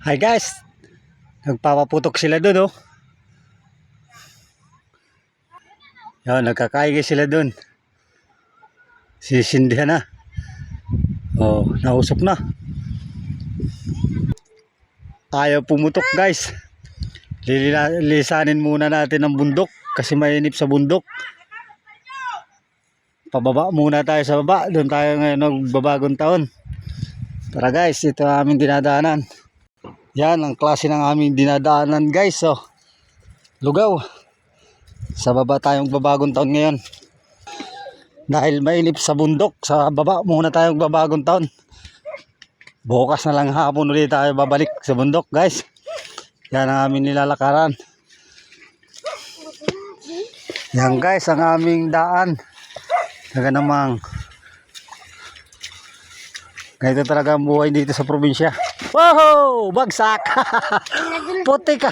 Hi guys, nagpapaputok sila dun oh. Yan, nagkakaigi sila dun. Sisindihan na. Oh, nausok na. Ayaw pumutok guys. Lilisanin muna natin ang bundok kasi mainip sa bundok. Pababa muna tayo sa baba. Doon tayo ngayon nagbabagong taon. Tara guys, ito ang aming dinadaanan. Yan ang klase ng aming dinadaanan guys. Oh, lugaw. Sa baba tayong babagong taon ngayon. Dahil mainip sa bundok, sa baba muna tayong babagong taon. Bukas na lang hapon ulit tayo babalik sa bundok guys. Yan ang aming nilalakaran. Yan guys ang aming daan. Taga namang ganito talaga ang buhay dito sa probinsya. Wow! Bagsak! Putikan!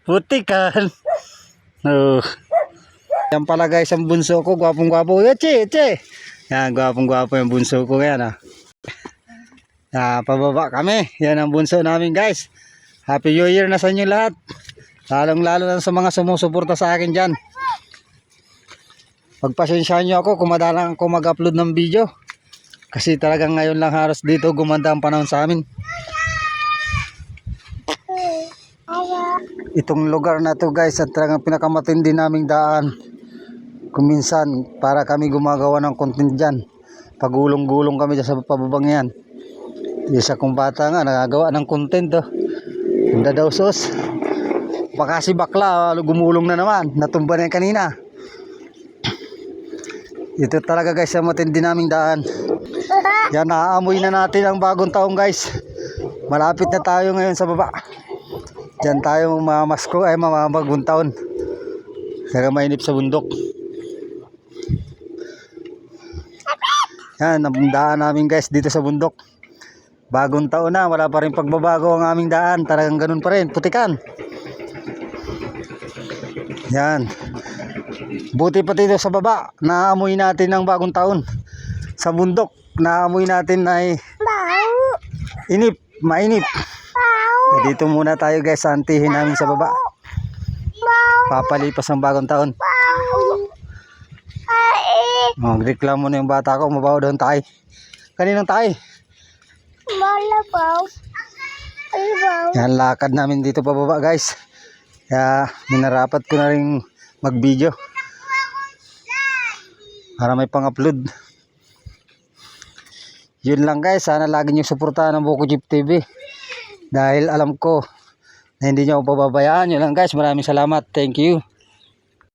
Putikan! Oh. Yan pala guys ang bunso ko. Gwapong gwapo. Che! Yan, gwapong gwapo yung bunso ko. Yan ah. Pababa kami. Yan ang bunso namin guys. Happy New Year na sa inyo lahat. Lalong lalo na sa mga sumusuporta sa akin dyan. Pagpasensyahan nyo ako kung madalang ako mag-upload ng video. Kasi talagang ngayon lang halos dito gumanda ang panahon sa amin. Itong lugar na to guys at talagang pinakamatindi naming daan. Kuminsan para kami gumagawa ng content dyan. Pagulong-gulong kami dyan sa pababang yan. Isa kong bata nga nagagawa ng content oh. Ganda daw sos. Baka si bakla gumulong na naman. Natumba na yan kanina. Ito talaga guys ang matindi naming daan. Yan, naaamoy na natin ang bagong taong guys. Malapit na tayo ngayon sa baba. Diyan tayo mamamasko ay mamabagong taon. Kaya mainip sa bundok. Yan, ang daan namin guys dito sa bundok. Bagong taon na, wala pa rin pagbabago ang aming daan. Talagang ganun pa rin, putikan. Yan. Buti pa dito sa baba, naamoy natin ang bagong taon. Sa bundok, naamoy natin ay inip, mainip. Dito muna tayo guys, antihin namin sa baba. Papalipas ang bagong taon. Magreklamo na yung bata ko, mabaho doon tayo. Kaninong tayo? Yan, lakad namin dito pababa guys. Kaya minarapat ko na rin mag-video para may pang-upload. Yun lang guys, sana lagi nyo suportahan ang Buko Jeep TV. Dahil alam ko na hindi nyo pababayaan. Yun lang guys, maraming salamat. Thank you.